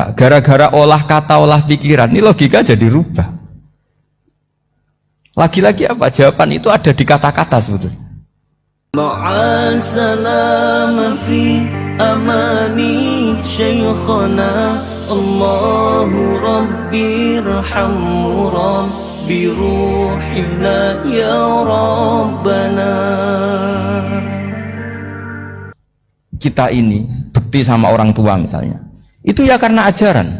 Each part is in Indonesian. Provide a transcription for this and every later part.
Enggak, gara-gara olah kata, olah pikiran, ini logika jadi rubah. Lagi-lagi apa? Jawaban itu ada di kata-kata sebetulnya. Ma'asalam fi amani syekhana Allahu Rabbi irhamhu Rabbi ruhina ya Rabbana. Kita ini bekti sama orang tua misalnya, itu ya karena ajaran.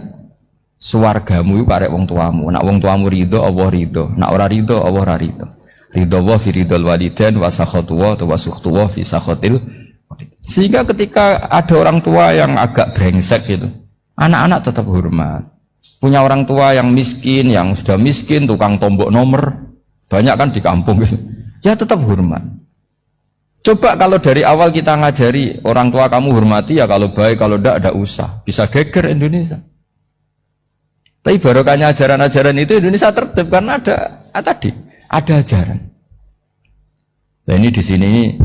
Suwargamu itu karek wong tuamu, nak wong tuamu ridho, Allah ridho, nak ora ridho, Allah ora ridho. Ridho wa fi ridhol walidain wa sakhatu wa sukhtu wa fi sakhatil. Sehingga ketika ada orang tua yang agak brengsek gitu, anak-anak tetap hormat. Punya orang tua yang miskin, yang sudah miskin, tukang tombok nomor, banyak kan di kampung gitu. Ya tetap hormat. Coba kalau dari awal kita ngajari orang tua kamu hormati ya, kalau baik, kalau tidak usah. Bisa geger Indonesia. Tapi barokahnya ajaran-ajaran itu Indonesia tertib karena ada ajaran. Nah ini di sini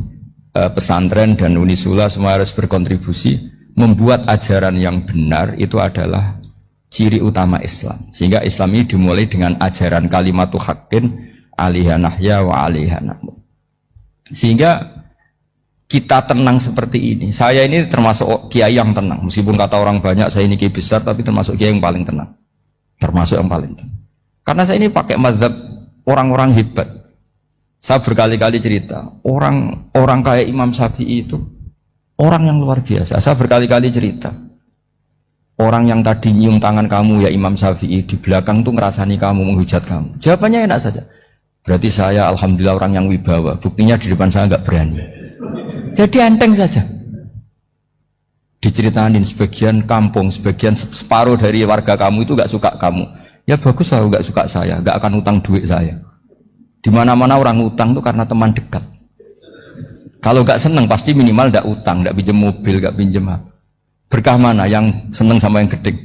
pesantren dan Unisula semua harus berkontribusi membuat ajaran yang benar itu adalah ciri utama Islam. Sehingga Islam ini dimulai dengan ajaran kalimatu haqqin alaiha nahya wa alaiha namut. Sehingga kita tenang seperti ini. Saya ini termasuk kiai yang tenang. Meskipun kata orang banyak saya ini kiai besar, tapi termasuk kiai yang paling tenang. Termasuk yang paling tenang. Karena saya ini pakai mazhab orang-orang hebat. Saya berkali-kali cerita, orang kayak Imam Syafi'i itu orang yang luar biasa. Saya berkali-kali cerita, orang yang tadi nyium tangan kamu ya Imam Syafi'i, di belakang tuh ngerasani kamu, menghujat kamu. Jawabannya enak saja. Berarti saya alhamdulillah orang yang wibawa. Buktinya di depan saya nggak berani. Jadi enteng saja. Diceritain sebagian kampung, sebagian separuh dari warga kamu itu nggak suka kamu. Ya bagus lah nggak suka saya, nggak akan utang duit saya. Di mana-mana orang utang tuh karena teman dekat. Kalau nggak seneng pasti minimal nggak utang, nggak pinjam mobil, nggak pinjam apa. Berkah mana yang seneng sama yang gede?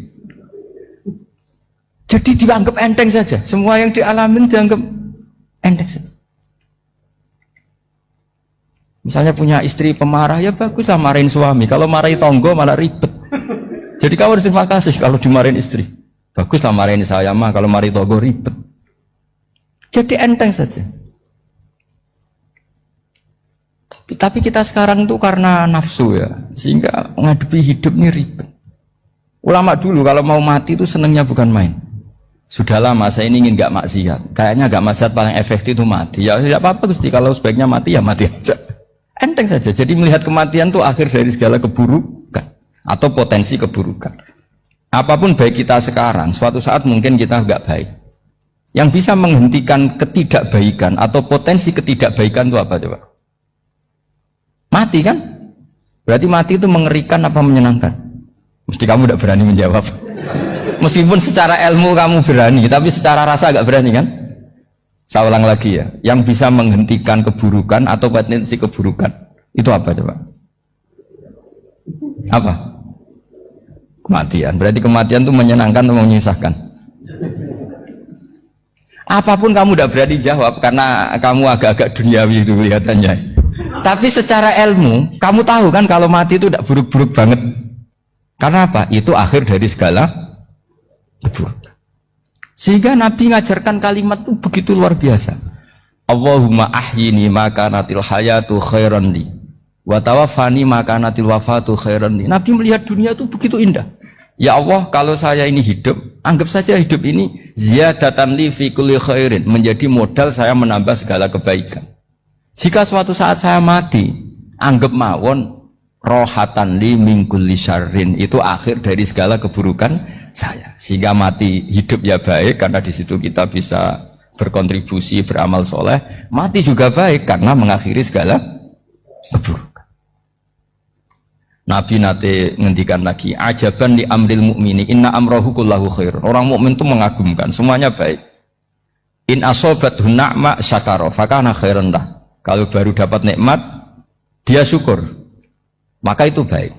Jadi dianggap enteng saja. Semua yang dialamin dianggap enteng saja. Misalnya punya istri pemarah, ya baguslah marahin suami. Kalau marahin tonggo malah ribet. Jadi kamu harus terima kasih kalau dimarahin istri. Baguslah marahin saya mah, kalau marahin tonggo ribet. Jadi enteng saja. Tapi kita sekarang tuh karena nafsu ya, sehingga ngadepi hidup ini ribet. Ulama dulu kalau mau mati itu senengnya bukan main. Sudah lama saya ini ingin gak maksiat. Kayaknya gak maksiat paling efektif itu mati. Ya tidak apa-apa Gusti, kalau sebaiknya mati ya mati aja. Enteng saja. Jadi melihat kematian itu akhir dari segala keburukan atau potensi keburukan. Apapun baik kita sekarang, suatu saat mungkin kita nggak baik. Yang bisa menghentikan ketidakbaikan atau potensi ketidakbaikan itu apa coba? Mati kan? Berarti mati itu mengerikan apa menyenangkan? Mesti kamu tidak berani menjawab. Meskipun secara ilmu kamu berani, tapi secara rasa nggak berani kan? Saya ulang lagi ya, yang bisa menghentikan keburukan atau potensi keburukan itu apa coba? Apa? Kematian. Berarti kematian itu menyenangkan atau menyusahkan? Apapun kamu tidak berani jawab karena kamu agak-agak duniawi itu kelihatannya. Tapi secara ilmu, kamu tahu kan kalau mati itu tidak buruk-buruk banget. Karena apa? Itu akhir dari segala keburukan. Sehingga Nabi ngajarkan kalimat itu begitu luar biasa. Allahumma ahyini maka natil hayatu khairan li wa tawaffani maka natil wafatu khairan li. Nabi melihat dunia itu begitu indah. Ya Allah, kalau saya ini hidup, anggap saja hidup ini ziyadatan li fi kulli khairin, menjadi modal saya menambah segala kebaikan. Jika suatu saat saya mati, anggap mawon rohatan li min kulli syarrin, itu akhir dari segala keburukan saya. Sehingga mati hidup ya baik karena di situ kita bisa berkontribusi beramal soleh. Mati juga baik karena mengakhiri segala keburukan. Nabi nate ngendikan lagi, ajaban li amril mu'mini inna amrahu kullahu khair. Orang mukmin itu mengagumkan, semuanya baik. In asobathu na'ma syakara fakana khairan lah. Kalau baru dapat nikmat dia syukur, maka itu baik.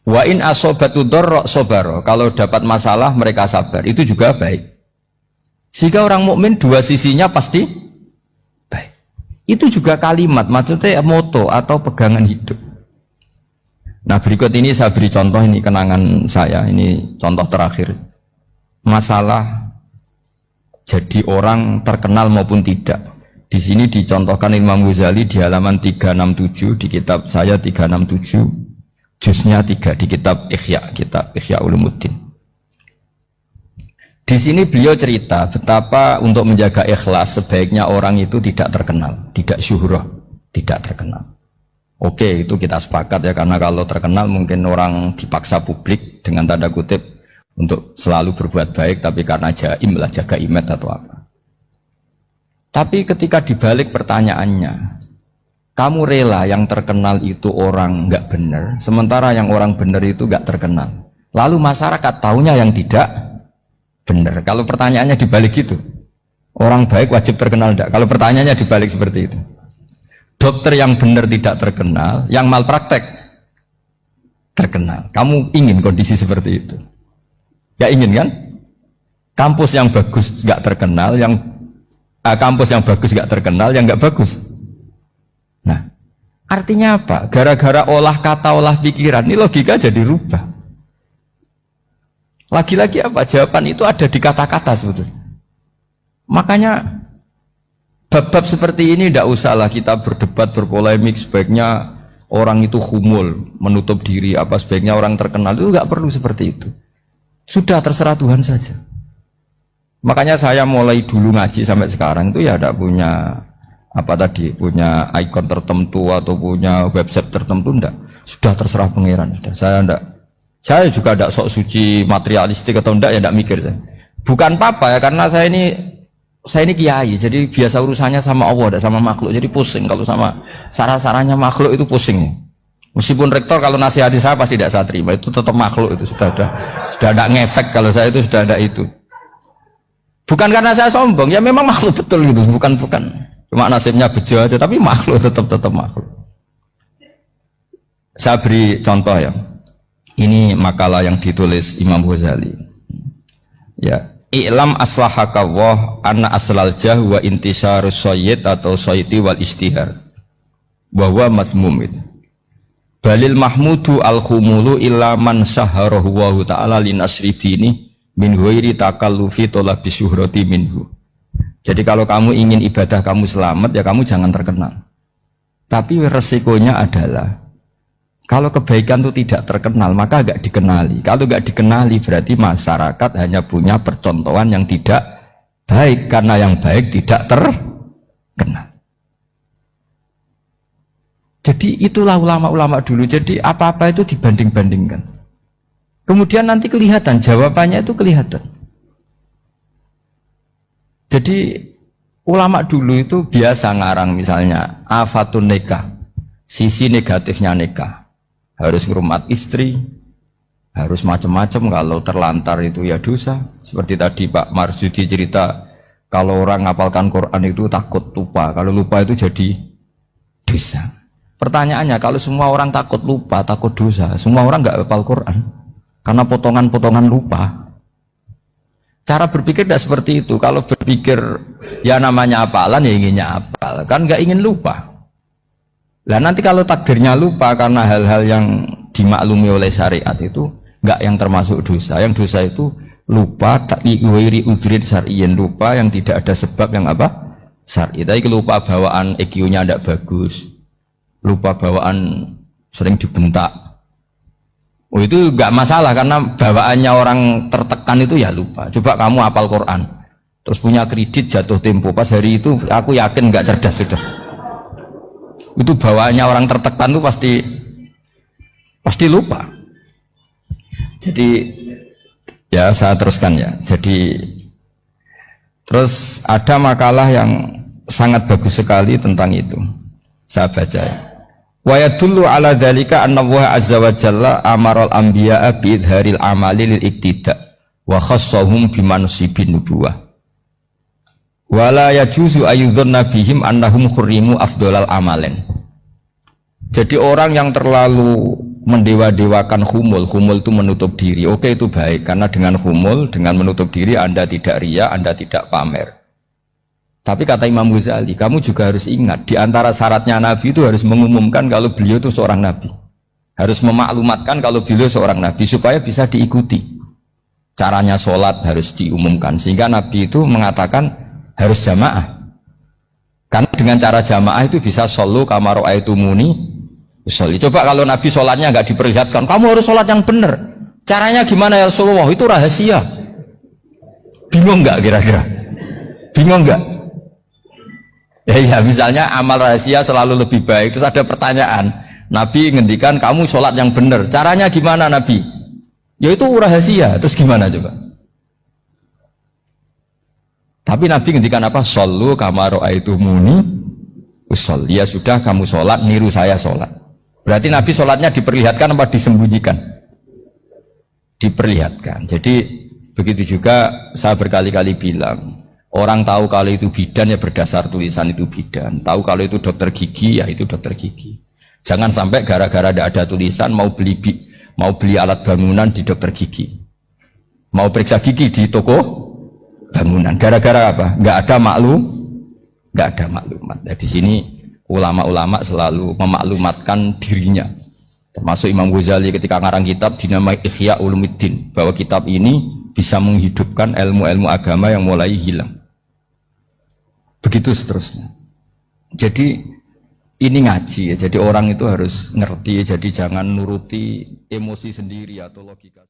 Wa in asobatu dharra sabara, kalau dapat masalah mereka sabar, itu juga baik. Sehingga orang mukmin dua sisinya pasti baik. Itu juga kalimat, maksudnya moto atau pegangan hidup. Nah berikut ini saya beri contoh, ini kenangan saya, ini contoh terakhir. Masalah jadi orang terkenal maupun tidak. Di sini dicontohkan Imam Ghazali di halaman 367 di kitab saya 367, juznya 3 di kitab Ihya Ulumuddin. Di sini beliau cerita betapa untuk menjaga ikhlas sebaiknya orang itu tidak terkenal, tidak syuhrah, tidak terkenal. Oke, itu kita sepakat ya, karena kalau terkenal mungkin orang dipaksa publik dengan tanda kutip untuk selalu berbuat baik, tapi karena jaim lah, jaga image atau apa. Tapi ketika dibalik pertanyaannya, kamu rela yang terkenal itu orang nggak benar, sementara yang orang benar itu nggak terkenal. Lalu masyarakat taunya yang tidak benar. Kalau pertanyaannya dibalik gitu, orang baik wajib terkenal enggak? Kalau pertanyaannya dibalik seperti itu. Dokter yang benar tidak terkenal, yang malpraktek terkenal. Kamu ingin kondisi seperti itu? Ya ingin kan? Kampus yang bagus nggak terkenal, kampus yang bagus nggak terkenal, yang nggak bagus. Nah, artinya apa? Gara-gara olah kata, olah pikiran, ini logika jadi rubah. Lagi-lagi apa? Jawaban itu ada di kata-kata sebetulnya. Makanya bab-bab seperti ini tidak usahlah kita berdebat, berpolemik. Sebaiknya orang itu humul, menutup diri, apa sebaiknya orang terkenal, itu nggak perlu seperti itu. Sudah terserah Tuhan saja. Makanya saya mulai dulu ngaji sampai sekarang itu ya tidak punya punya ikon tertentu atau punya website tertentu, enggak. Sudah terserah pangeran, sudah. Saya juga tidak sok suci materialistik atau enggak, ya tidak mikir saya. Bukan apa-apa ya, karena saya ini kiai, jadi biasa urusannya sama Allah, tidak sama makhluk. Jadi pusing kalau sama sarah-sarahnya makhluk itu pusing. Meskipun rektor kalau nasihati saya pasti tidak saya terima, itu tetap makhluk, itu sudah ada ngefek. Kalau saya itu sudah ada itu. Bukan karena saya sombong, ya memang makhluk betul gitu, bukan. Cuma nasibnya bejo aja, tapi makhluk tetap makhluk. Saya beri contoh ya. Ini makalah yang ditulis Imam Ghazali. Ya, i'lam aslahaka Allah anna aslal jah wa intisarus sayyid atau sayyidi wal istihar. Wa huwa mazmum itu. Balil mahmudu al-khumulu illa man syaharahu wa ta'ala linasri dini min ghairi takallufi talabi syuhrati minhu. Jadi kalau kamu ingin ibadah kamu selamat, ya kamu jangan terkenal. Tapi resikonya adalah kalau kebaikan itu tidak terkenal, maka agak dikenali. Kalau agak dikenali berarti masyarakat hanya punya percontohan yang tidak baik, karena yang baik tidak terkenal. Jadi itulah ulama-ulama dulu. Jadi apa-apa itu dibanding-bandingkan. Kemudian nanti kelihatan, jawabannya itu kelihatan. Jadi ulama dulu itu biasa ngarang misalnya afatun nikah, sisi negatifnya nikah. Harus ngurmat istri, harus macam-macam, kalau terlantar itu ya dosa. Seperti tadi Pak Marsudi cerita, kalau orang ngapalkan Quran itu takut lupa, kalau lupa itu jadi dosa. Pertanyaannya, kalau semua orang takut lupa, takut dosa, semua orang nggak hafal Quran karena potongan-potongan lupa. Cara berpikir tidak seperti itu. Kalau berpikir ya namanya hafalan, ya inginnya hafal, kan nggak ingin lupa. Lah nanti kalau takdirnya lupa karena hal-hal yang dimaklumi oleh syariat itu enggak yang termasuk dosa. Yang dosa itu lupa ta'wiri udhrin syar'iyyin, lupa yang tidak ada sebab yang apa? Syar'i. Tapi lupa bawaan EQ-nya tidak bagus. Lupa bawaan sering dibentak. Oh itu enggak masalah karena bawaannya orang tertekan itu ya lupa. Coba kamu hafal Quran, terus punya kredit jatuh tempo, pas hari itu aku yakin enggak cerdas sudah. Itu bawaannya orang tertekan itu pasti lupa. Jadi ya saya teruskan ya. Jadi terus ada makalah yang sangat bagus sekali tentang itu. Saya baca ya. Wa yadullu ala dzalika anna Allah azza wa jalla amaral anbiya'a bi idharil amali lil iktida wa khassahum bi mansibin nubuwah. Wala yajuzu ayyudhanna bihim annahum khurrimu afdolal amalen. Jadi orang yang terlalu mendewa-dewakan khumul itu menutup diri. Oke, itu baik, karena dengan khumul, dengan menutup diri Anda tidak riya, Anda tidak pamer. Tapi kata Imam Ghazali, kamu juga harus ingat, di antara syaratnya Nabi itu harus mengumumkan kalau beliau itu seorang Nabi. harus memaklumatkan kalau beliau seorang nabi supaya bisa diikuti. Caranya sholat harus diumumkan sehingga Nabi itu mengatakan harus jamaah. Karena dengan cara jamaah itu bisa shollu kama ra'aitumuni usolli. Coba kalau Nabi sholatnya nggak diperlihatkan, kamu harus sholat yang benar. Caranya gimana ya Rasulullah? Itu rahasia. Bingung nggak kira-kira? Bingung nggak? Ya misalnya amal rahasia selalu lebih baik. Terus ada pertanyaan, Nabi ngendikan kamu sholat yang benar. Caranya gimana Nabi? Ya itu rahasia. Terus gimana coba? Tapi Nabi ngendikan apa? Shollu kama ra'aitumuni usolli. Ya sudah kamu sholat, niru saya sholat. Berarti Nabi sholatnya diperlihatkan apa disembunyikan? Diperlihatkan. Jadi begitu juga saya berkali-kali bilang, orang tahu kalau itu bidan ya berdasar tulisan itu bidan. Tahu kalau itu dokter gigi ya itu dokter gigi. Jangan sampai gara-gara tidak ada tulisan mau beli alat bangunan di dokter gigi, mau periksa gigi di toko bangunan. Gara-gara apa? Nggak ada maklumat. Nah, di sini ulama-ulama selalu memaklumatkan dirinya. Termasuk Imam Ghazali ketika ngarang kitab dinamai Ihya Ulumuddin, bahwa kitab ini bisa menghidupkan ilmu-ilmu agama yang mulai hilang. Begitu seterusnya. Jadi ini ngaji ya. Jadi orang itu harus ngerti. Jadi jangan nuruti emosi sendiri atau logika.